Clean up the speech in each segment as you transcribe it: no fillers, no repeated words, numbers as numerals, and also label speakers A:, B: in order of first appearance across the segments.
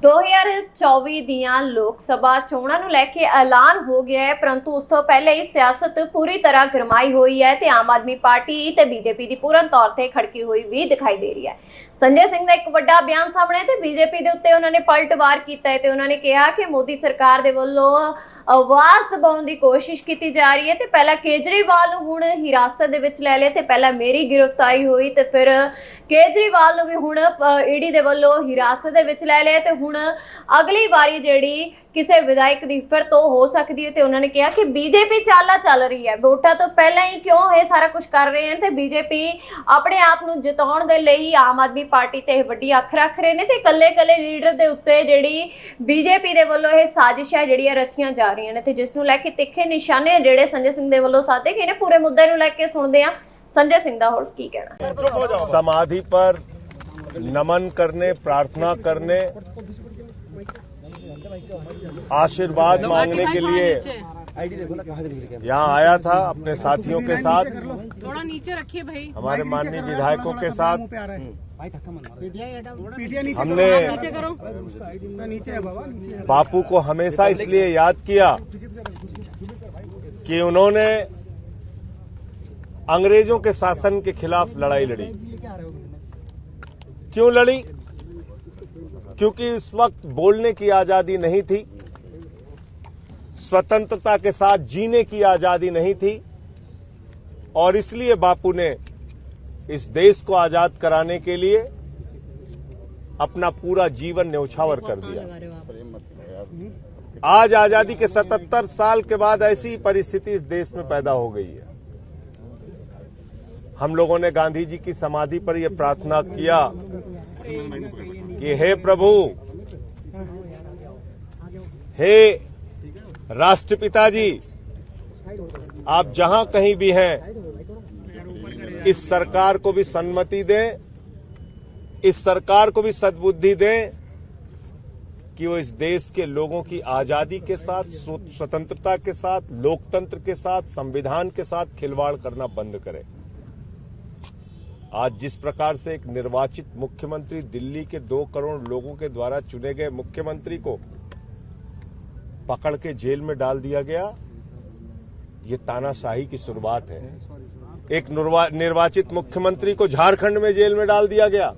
A: 2024 ਦੀਆਂ ਲੋਕ ਸਭਾ ਚੋਣਾਂ ਨੂੰ ਲੈ ਕੇ ਐਲਾਨ ਹੋ ਗਿਆ ਹੈ, परंतु ਉਸ ਤੋਂ ਪਹਿਲੇ ਹੀ ਸਿਆਸਤ ਪੂਰੀ ਤਰ੍ਹਾਂ ਗਰਮਾਈ ਹੋਈ ਹੈ ਤੇ ਆਮ ਆਦਮੀ ਪਾਰਟੀ ਤੇ ਬੀਜੇਪੀ ਦੀ ਪੂਰਨ ਤੌਰ ਤੇ ਖੜਕੀ ਹੋਈ ਵੀ ਦਿਖਾਈ ਦੇ ਰਹੀ ਹੈ। ਸੰਜੇ ਸਿੰਘ ਦਾ ਇੱਕ ਵੱਡਾ ਬਿਆਨ ਸਾਹਮਣੇ ਤੇ ਬੀਜੇਪੀ ਦੇ ਉੱਤੇ ਉਹਨਾਂ ਨੇ ਪਲਟਵਾਰ ਕੀਤਾ ਹੈ ਤੇ ਉਹਨਾਂ ਨੇ ਕਿਹਾ ਕਿ ਮੋਦੀ ਸਰਕਾਰ ਦੇ ਵੱਲੋਂ ਆਵਾਜ਼ ਦਬਾਉਣ ਦੀ ਕੋਸ਼ਿਸ਼ ਕੀਤੀ ਜਾ ਰਹੀ ਹੈ ਤੇ ਪਹਿਲਾਂ ਕੇਜਰੀਵਾਲ ਨੂੰ ਹੁਣ ਹਿਰਾਸਤ ਦੇ ਵਿੱਚ ਲੈ ਲਿਆ ਤੇ ਪਹਿਲਾਂ ਮੇਰੀ ਗ੍ਰਿਫਤਾਰੀ ਹੋਈ ਤੇ ਫਿਰ ਕੇਜਰੀਵਾਲ ਨੂੰ ਵੀ ਹੁਣ ਈਡੀ ਦੇ ਵੱਲੋਂ ਹਿਰਾਸਤ ਦੇ ਵਿੱਚ ਲੈ ਲਿਆ ਤੇ ਹੁਣ ਅਗਲੀ ਵਾਰੀ ਜਿਹੜੀ ਕਿਸੇ ਵਿਧਾਇਕ ਦੀ ਫਿਰ ਤੋਂ ਹੋ ਸਕਦੀ ਹੈ ਤੇ ਉਹਨਾਂ ਨੇ ਕਿਹਾ ਕਿ ਬੀਜੇਪੀ ਚਾਲਾ ਚੱਲ ਰਹੀ ਹੈ, ਵੋਟਾਂ ਤੋਂ ਪਹਿਲਾਂ ਹੀ ਕਿਉਂ ਇਹ ਸਾਰਾ ਕੁਝ ਕਰ ਰਹੇ ਹਨ ਤੇ ਬੀਜੇਪੀ ਆਪਣੇ ਆਪ ਨੂੰ ਜਿਤਾਉਣ ਦੇ ਲਈ ਆਮ ਆਦਮੀ ਪਾਰਟੀ ਤੇ ਵੱਡੀ ਅੱਖ ਰੱਖ ਰਹੇ ਨੇ ਤੇ ਕੱਲੇ-ਕੱਲੇ ਲੀਡਰ ਦੇ ਉੱਤੇ ਜਿਹੜੀ ਬੀਜੇਪੀ ਦੇ ਵੱਲੋਂ ਇਹ ਸਾਜ਼ਿਸ਼ਾਂ ਜਿਹੜੀਆਂ ਰਚੀਆਂ ਜਾ ਰਹੀਆਂ ਨੇ ਤੇ ਜਿਸ ਨੂੰ ਲੈ ਕੇ ਤਿੱਖੇ ਨਿਸ਼ਾਨੇ ਜਿਹੜੇ ਸੰਜੇ ਸਿੰਘ ਦੇ ਵੱਲੋਂ ਸਾਧੇ ਗਏ ਨੇ। ਪੂਰੇ ਮੁੱਦੇ ਨੂੰ ਲੈ ਕੇ ਸੁਣਦੇ ਆ संजय सिंह ਦਾ ਹੋਰ ਕੀ ਕਹਿਣਾ।
B: समाधि पर नमन करने, प्रार्थना करने, आशीर्वाद मांगने के लिए यहाँ आया था अपने साथियों के साथ,
C: थोड़ा नीचे रखिए भाई,
B: हमारे माननीय विधायकों के साथ। हमने बापू को हमेशा इसलिए याद किया कि उन्होंने अंग्रेजों के शासन के खिलाफ लड़ाई लड़ी। क्यों लड़ी? क्योंकि इस वक्त बोलने की आजादी नहीं थी, स्वतंत्रता के साथ जीने की आजादी नहीं थी और इसलिए बापू ने इस देश को आजाद कराने के लिए अपना पूरा जीवन न्यौछावर कर दिया। आज आजादी के 77 साल के बाद ऐसी परिस्थिति इस देश में पैदा हो गई है। हम लोगों ने गांधी जी की समाधि पर यह प्रार्थना किया कि हे प्रभु, हे राष्ट्रपिता जी, आप जहां कहीं भी हैं, इस सरकार को भी सन्मति दें, इस सरकार को भी सद्बुद्धि दें कि वो इस देश के लोगों की आजादी के साथ, स्वतंत्रता के साथ, लोकतंत्र के साथ, संविधान के साथ खिलवाड़ करना बंद करें। आज जिस प्रकार से एक निर्वाचित मुख्यमंत्री, दिल्ली के 2 करोड़ लोगों के द्वारा चुने गए मुख्यमंत्री को पकड़ के जेल में डाल दिया गया, ये तानाशाही की शुरुआत है। एक निर्वाचित मुख्यमंत्री को झारखंड में जेल में डाल दिया गया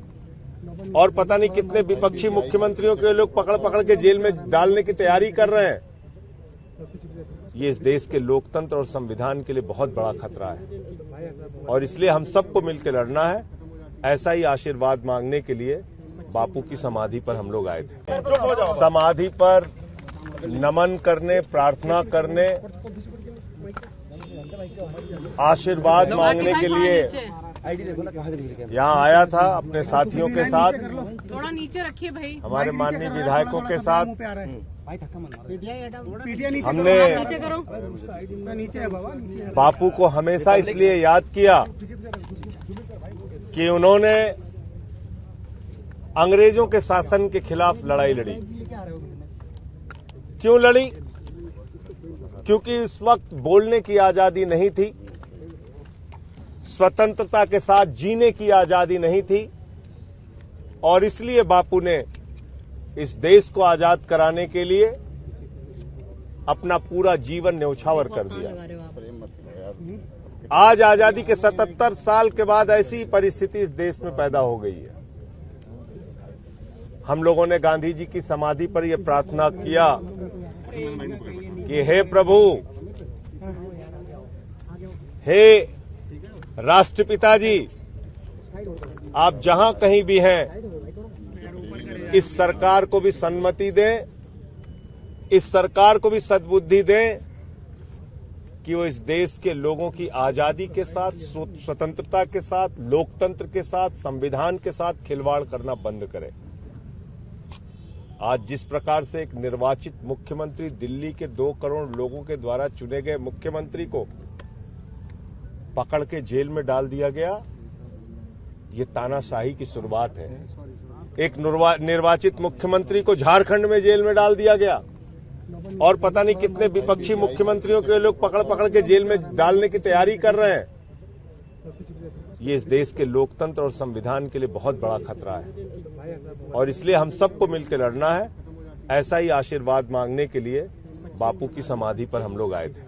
B: और पता नहीं कितने विपक्षी मुख्यमंत्रियों के लोग पकड़ पकड़ के जेल में डालने की तैयारी कर रहे हैं। ये इस देश के लोकतंत्र और संविधान के लिए बहुत बड़ा खतरा है और इसलिए हम सबको मिलकर लड़ना है। ऐसा ही आशीर्वाद मांगने के लिए बापू की समाधि पर हम लोग आए थे। समाधि पर नमन करने, प्रार्थना करने, आशीर्वाद मांगने के लिए यहाँ आया था अपने साथियों के साथ,
C: थोड़ा नीचे रखिए भाई,
B: हमारे माननीय विधायकों के साथ। हमने बापू को हमेशा इसलिए याद किया कि उन्होंने अंग्रेजों के शासन के खिलाफ लड़ाई लड़ी। क्यों लड़ी? क्योंकि इस वक्त बोलने की आजादी नहीं थी, स्वतंत्रता के साथ जीने की आजादी नहीं थी और इसलिए बापू ने इस देश को आजाद कराने के लिए अपना पूरा जीवन न्यौछावर कर दिया। आज आजादी के 77 साल के बाद ऐसी परिस्थिति इस देश में पैदा हो गई है। हम लोगों ने गांधी जी की समाधि पर यह प्रार्थना किया कि हे प्रभु, हे राष्ट्रपिता जी, आप जहां कहीं भी हैं, इस सरकार को भी सन्मति दें, इस सरकार को भी सद्बुद्धि दें कि वो इस देश के लोगों की आजादी के साथ, स्वतंत्रता के साथ, लोकतंत्र के साथ, संविधान के साथ खिलवाड़ करना बंद करें। आज जिस प्रकार से एक निर्वाचित मुख्यमंत्री, दिल्ली के 2 करोड़ लोगों के द्वारा चुने गए मुख्यमंत्री को पकड़ के जेल में डाल दिया गया, ये तानाशाही की शुरुआत है। एक निर्वाचित मुख्यमंत्री को झारखंड में जेल में डाल दिया गया और पता नहीं कितने विपक्षी मुख्यमंत्रियों के लोग पकड़ पकड़ के जेल में डालने की तैयारी कर रहे हैं। ये इस देश के लोकतंत्र और संविधान के लिए बहुत बड़ा खतरा है और इसलिए हम सबको मिलकर लड़ना है। ऐसा ही आशीर्वाद मांगने के लिए बापू की समाधि पर हम लोग आए थे।